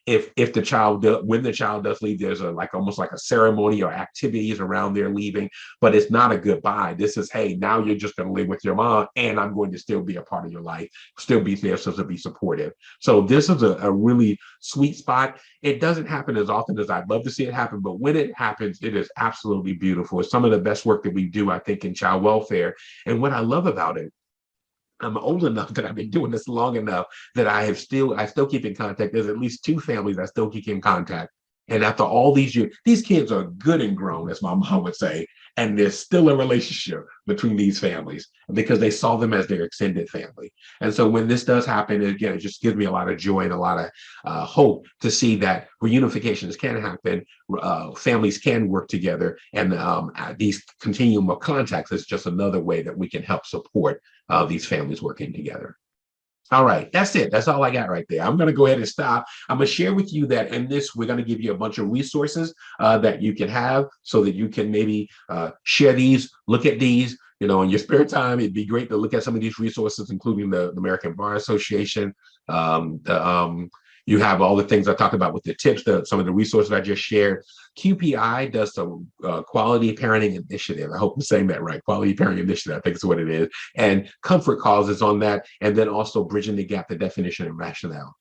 If the child, when the child does leave, there's almost like a ceremony or activities around their leaving, but it's not a goodbye. This is, hey, now you're just going to live with your mom, and I'm going to still be a part of your life, still be there, so to be supportive. So this is a really sweet spot. It doesn't happen as often as I'd love to see it happen, but when it happens, it is absolutely beautiful. It's some of the best work that we do, I think, in child welfare. And what I love about it, I'm old enough that I've been doing this long enough that I still keep in contact. There's at least 2 families I still keep in contact. And after all these years, these kids are good and grown, as my mom would say, and there's still a relationship between these families because they saw them as their extended family. And so when this does happen, again, it just gives me a lot of joy and a lot of hope to see that reunifications can happen, families can work together, and these continuum of contacts is just another way that we can help support these families working together. All right, that's it. That's all I got right there. I'm going to go ahead and stop. I'm going to share with you that in this, we're going to give you a bunch of resources that you can have so that you can maybe share these, look at these, in your spare time. It'd be great to look at some of these resources, including the American Bar Association. You have all the things I talked about with the tips, some of the resources I just shared. QPI does some quality parenting initiative. I hope I'm saying that right. Quality parenting initiative, I think is what it is. And Comfort Calls is on that. And then also Bridging the Gap, the definition and rationale.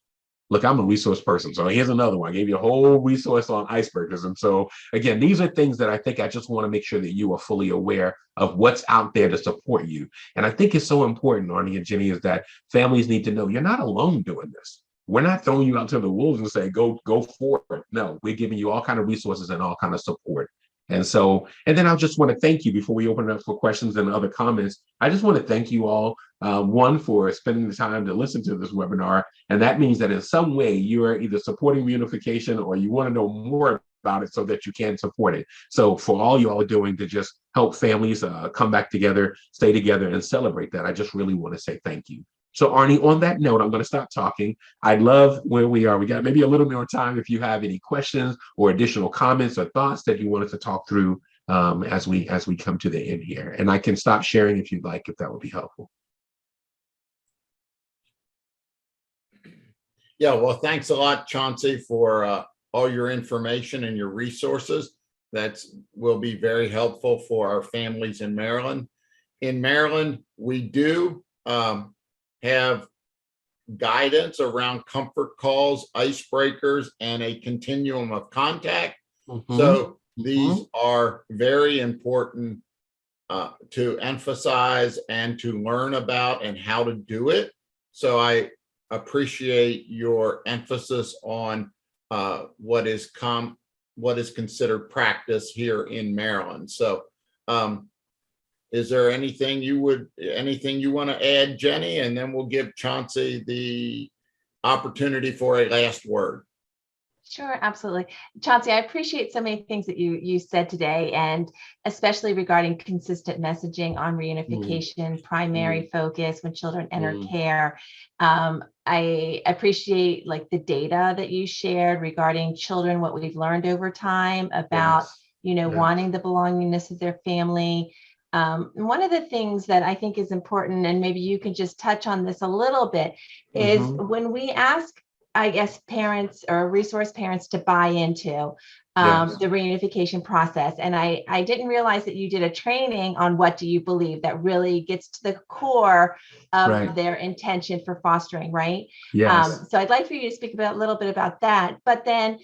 Look, I'm a resource person. So here's another one. I gave you a whole resource on icebreakers. And so, again, these are things that I think I just want to make sure that you are fully aware of what's out there to support you. And I think it's so important, Arnie and Jenny, is that families need to know you're not alone doing this. We're not throwing you out to the wolves and say, go for it. No, we're giving you all kind of resources and all kind of support. And so, and then I just want to thank you before we open it up for questions and other comments. I just want to thank you all, one, for spending the time to listen to this webinar. And that means that in some way you are either supporting reunification or you want to know more about it so that you can support it. So for all you all are doing to just help families come back together, stay together, and celebrate that, I just really want to say thank you. So Arnie, on that note, I'm going to stop talking. I'd love where we are. We got maybe a little more time if you have any questions or additional comments or thoughts that you wanted to talk through as we come to the end here. And I can stop sharing if you'd like, if that would be helpful. Yeah, well, thanks a lot, Chauncey, for all your information and your resources. That will be very helpful for our families in Maryland. In Maryland, we do have guidance around comfort calls, icebreakers, and a continuum of contact. So these are very important to emphasize and to learn about and how to do it. So I appreciate your emphasis on what is considered practice here in Maryland. So is there anything you want to add, Jenny? And then we'll give Chauncey the opportunity for a last word. Sure, absolutely. Chauncey, I appreciate so many things that you said today, and especially regarding consistent messaging on reunification, primary focus when children enter care. I appreciate the data that you shared regarding children, what we've learned over time about, wanting the belongingness of their family. One of the things that I think is important, and maybe you can just touch on this a little bit, is when we ask I guess, parents or resource parents to buy into Yes. the reunification process. And I didn't realize that you did a training on what do you believe that really gets to the core of Right. their intention for fostering, right? Yes. So I'd like for you to speak about a little bit about that. But then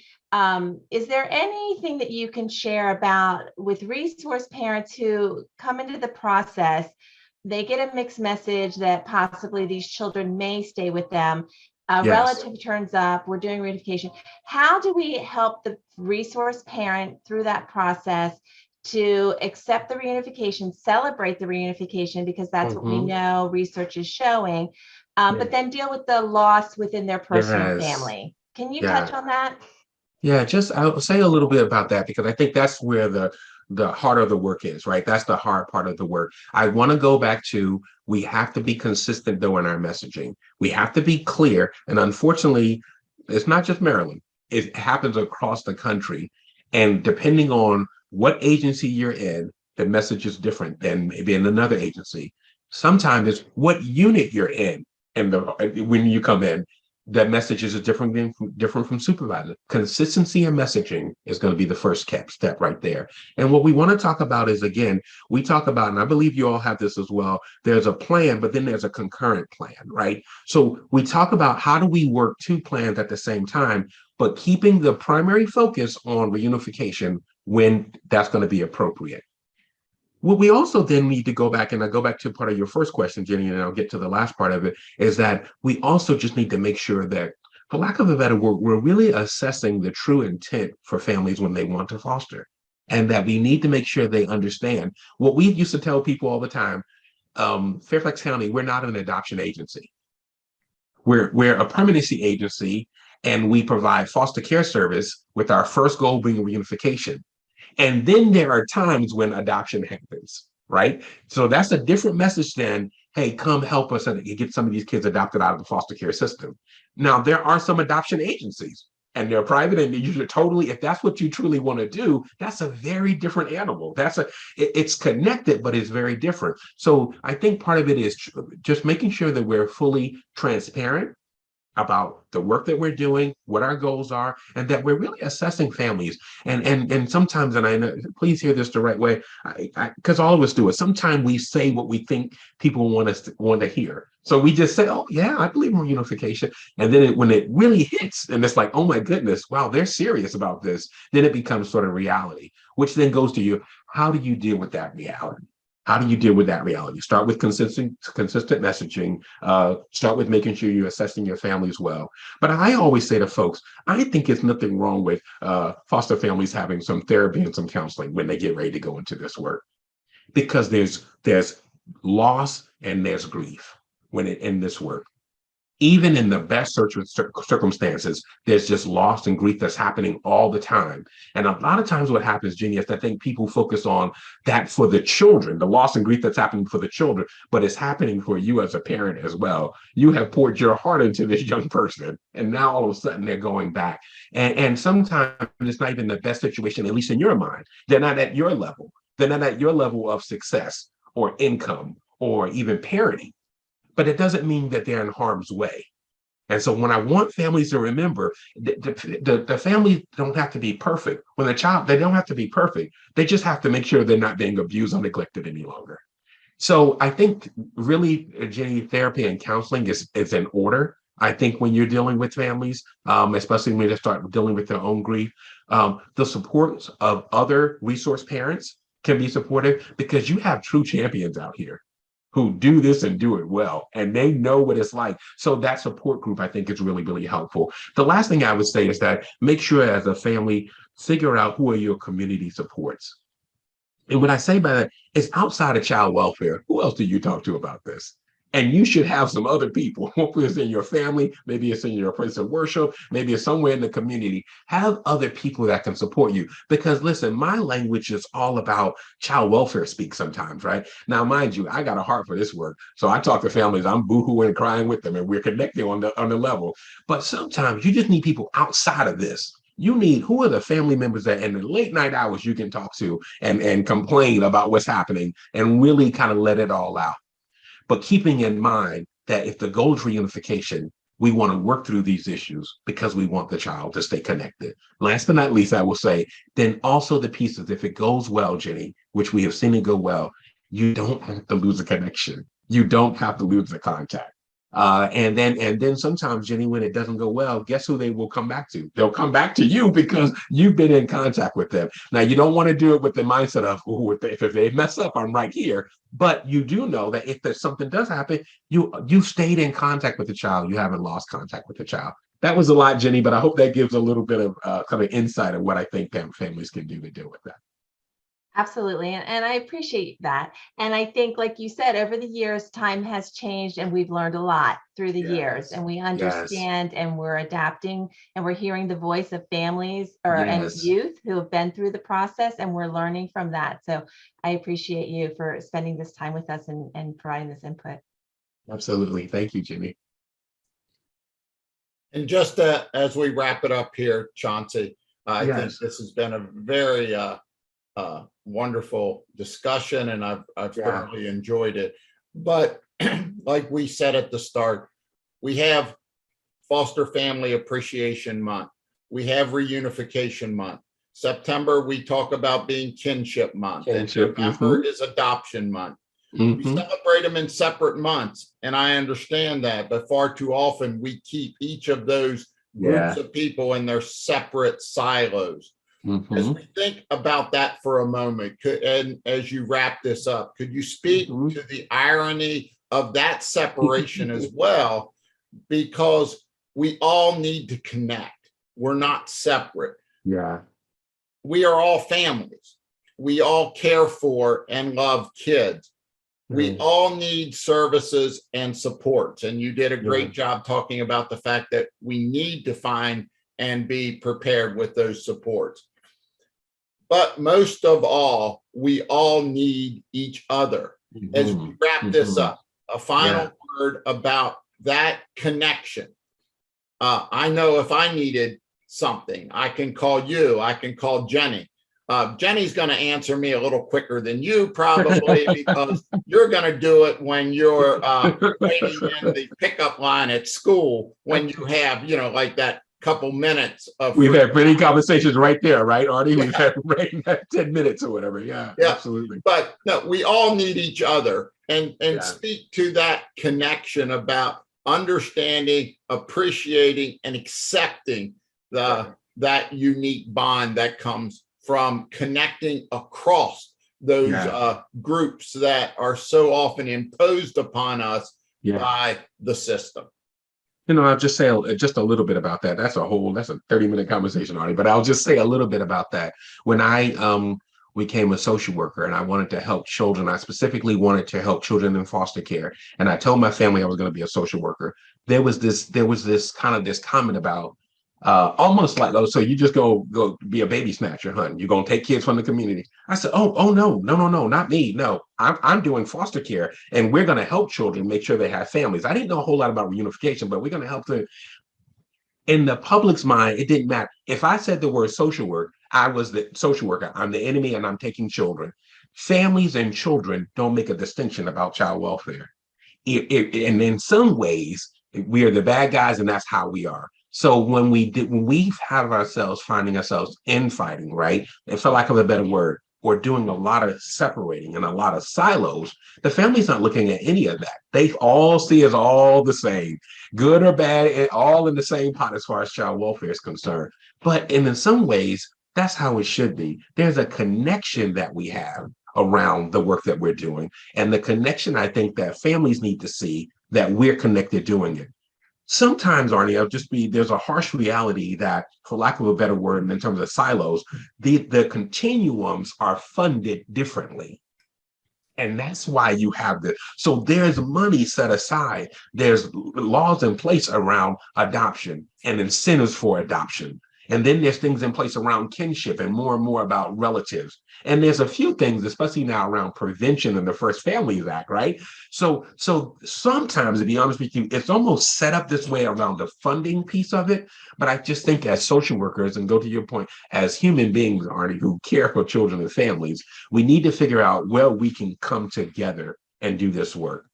is there anything that you can share about with resource parents who come into the process? They get a mixed message that possibly these children may stay with them. A Yes. relative turns up, we're doing reunification. How do we help the resource parent through that process to accept the reunification, celebrate the reunification, because that's what we Mhm. know research is showing, Yeah. but then deal with the loss within their personal Yes. family? Can you Yeah. touch on that? Yeah, just I'll say a little bit about that because I think that's where the heart of the work is, right? That's the hard part of the work. I want to go back to we have to be consistent though in our messaging. We have to be clear. And unfortunately, it's not just Maryland. It happens across the country. And depending on what agency you're in, the message is different than maybe in another agency. Sometimes it's what unit you're in and when you come in that message is different from supervisor. Consistency in messaging is going to be the first step right there. And what we want to talk about is again, we talk about, and I believe you all have this as well. There's a plan, but then there's a concurrent plan, right? So we talk about how do we work two plans at the same time, but keeping the primary focus on reunification when that's going to be appropriate. What we also then need to go back, and I go back to part of your first question, Jenny, and I'll get to the last part of it, is that we also just need to make sure that, for lack of a better word, we're really assessing the true intent for families when they want to foster. And that we need to make sure they understand what we used to tell people all the time. Fairfax County, we're not an adoption agency. We're a permanency agency, and we provide foster care service with our first goal being reunification. And then there are times when adoption happens, right? So that's a different message than, hey, come help us and get some of these kids adopted out of the foster care system. Now, there are some adoption agencies and they're private and you should totally, if that's what you truly want to do, that's a very different animal. It's connected, but it's very different. So I think part of it is just making sure that we're fully transparent about the work that we're doing, what our goals are, and that we're really assessing families. And sometimes, and I know, please hear this the right way, because all of us do it. Sometimes we say what we think people want to hear. So we just say, "Oh yeah, I believe in reunification," and then when it really hits, and it's like, "Oh my goodness, wow, they're serious about this," then it becomes sort of reality. Which then goes to you: how do you deal with that reality? How do you deal with that reality? Start with consistent messaging. Start with making sure you're assessing your families well. But I always say to folks, I think it's nothing wrong with foster families having some therapy and some counseling when they get ready to go into this work, because there's loss and there's grief in this work. Even in the best circumstances, there's just loss and grief that's happening all the time. And a lot of times what happens, Jenny, is I think people focus on that for the children, the loss and grief that's happening for the children, but it's happening for you as a parent as well. You have poured your heart into this young person, and now all of a sudden they're going back. And sometimes it's not even the best situation, at least in your mind. They're not at your level. They're not at your level of success or income or even parenting, but it doesn't mean that they're in harm's way. And so when I want families to remember, the family don't have to be perfect. When the child, they don't have to be perfect. They just have to make sure they're not being abused or neglected any longer. So I think really, Jenny, therapy and counseling is in order. I think when you're dealing with families, especially when they start dealing with their own grief, the support of other resource parents can be supportive because you have true champions out here who do this and do it well, and they know what it's like. So that support group, I think, is really, really helpful. The last thing I would say is that make sure as a family, figure out who are your community supports. And what I say by that is outside of child welfare, who else do you talk to about this? And you should have some other people. Hopefully it's in your family, maybe it's in your place of worship, maybe it's somewhere in the community. Have other people that can support you. Because listen, my language is all about child welfare speak sometimes, right? Now, mind you, I got a heart for this work. So I talk to families, I'm boohooing and crying with them, and we're connecting on the level. But sometimes you just need people outside of this. You need, who are the family members that in the late night hours you can talk to and complain about what's happening and really kind of let it all out. But keeping in mind that if the goal is reunification, We want to work through these issues because we want the child to stay connected. Last but not least, I will say, then also the pieces, if it goes well, Jenny, which we have seen it go well, you don't have to lose a connection. You don't have to lose the contact. And then sometimes, Jenny, when it doesn't go well, guess who they will come back to? They'll come back to you because you've been in contact with them. Now, you don't want to do it with the mindset of, oh, if they mess up, I'm right here. But you do know that if there's something does happen, you stayed in contact with the child. You haven't lost contact with the child. That was a lot, Jenny, but I hope that gives a little bit of kind of insight of what I think families can do to deal with that. Absolutely. And I appreciate that. And I think, like you said, over the years, time has changed and we've learned a lot through the years, and we understand and we're adapting, and we're hearing the voice of families and youth who have been through the process, and we're learning from that. So I appreciate you for spending this time with us and providing this input. Absolutely. Thank you, Jenny. And just as we wrap it up here, Chauncey, I think this has been a very wonderful discussion, and I've thoroughly enjoyed it. But like we said at the start, we have Foster Family Appreciation Month. We have Reunification Month. September, we talk about being Kinship Month. And November is Adoption Month. We celebrate them in separate months, and I understand that, but far too often we keep each of those groups of people in their separate silos. As we think about that for a moment, and as you wrap this up, could you speak to the irony of that separation as well? Because we all need to connect. We're not separate. We are all families. We all care for and love kids. We all need services and supports. And you did a great job talking about the fact that we need to find and be prepared with those supports. But most of all, we all need each other. As we wrap this up, a final word about that connection. I know if I needed something, I can call you, I can call Jenny. Jenny's going to answer me a little quicker than you probably, because you're going to do it when you're waiting in the pickup line at school, when you have, like that couple minutes of we've had many conversations right there, right, Arnie? We've had 10 minutes or whatever. Absolutely. But no, we all need each other, and speak to that connection about understanding, appreciating, and accepting that unique bond that comes from connecting across those groups that are so often imposed upon us by the system. I'll just say just a little bit about that. That's a 30-minute conversation, Arnie, but I'll just say a little bit about that. When I became a social worker and I wanted to help children, I specifically wanted to help children in foster care. And I told my family I was going to be a social worker. There was this comment about almost like, oh, so you just go be a baby snatcher, hun. You're gonna take kids from the community. I said, oh no, not me. No, I'm doing foster care, and we're gonna help children make sure they have families. I didn't know a whole lot about reunification, but we're gonna help them. In the public's mind, it didn't matter. If I said the word social work, I was the social worker. I'm the enemy, and I'm taking children. Families and children don't make a distinction about child welfare. And in some ways, we are the bad guys, and that's how we are. So when we have ourselves finding ourselves infighting, right, and for lack of a better word, or doing a lot of separating and a lot of silos, the family's not looking at any of that. They all see us all the same, good or bad, all in the same pot as far as child welfare is concerned. But in some ways, that's how it should be. There's a connection that we have around the work that we're doing. And the connection, I think, that families need to see that we're connected doing it. Sometimes, Arnie, there's a harsh reality that, for lack of a better word, in terms of silos, the continuums are funded differently. And that's why you have this. So there's money set aside. There's laws in place around adoption and incentives for adoption. And then there's things in place around kinship and more about relatives. And there's a few things, especially now around prevention and the First Families Act, right? So sometimes, to be honest with you, it's almost set up this way around the funding piece of it. But I just think as social workers, and go to your point, as human beings, Arnie, who care for children and families, we need to figure out where we can come together and do this work.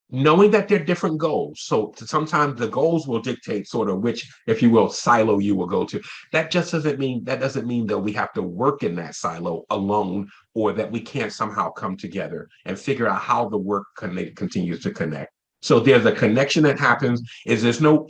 knowing that they're different goals. So sometimes the goals will dictate sort of which, if you will, silo you will go to. That doesn't mean that we have to work in that silo alone, or that we can't somehow come together and figure out how the work continues to connect. So there's a connection that happens. There's no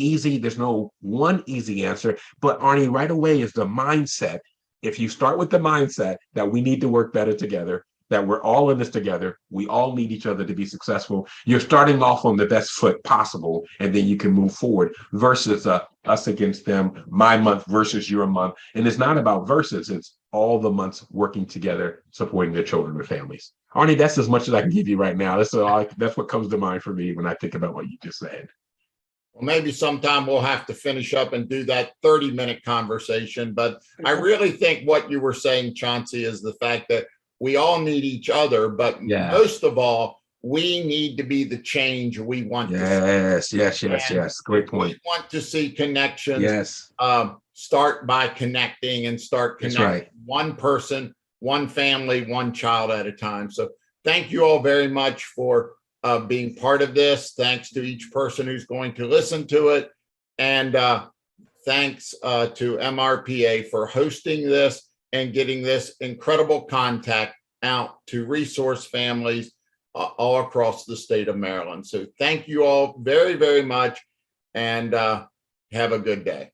one easy answer, but Arnie, right away is the mindset. If you start with the mindset that we need to work better together, that we're all in this together, we all need each other to be successful, you're starting off on the best foot possible, and then you can move forward versus us against them, my month versus your month. And it's not about versus, it's all the months working together, supporting their children and families. Arnie, that's as much as I can give you right now. That's what comes to mind for me when I think about what you just said. Well, maybe sometime we'll have to finish up and do that 30-minute conversation. But I really think what you were saying, Chauncey, is the fact that we all need each other, but most of all, we need to be the change we want to see. Yes. Great point. We want to see connections. Yes. Start by connecting and start connecting one person, one family, one child at a time. So thank you all very much for being part of this. Thanks to each person who's going to listen to it. And thanks to MRPA for hosting this and getting this incredible contact out to resource families all across the state of Maryland. So thank you all very, very much, and have a good day.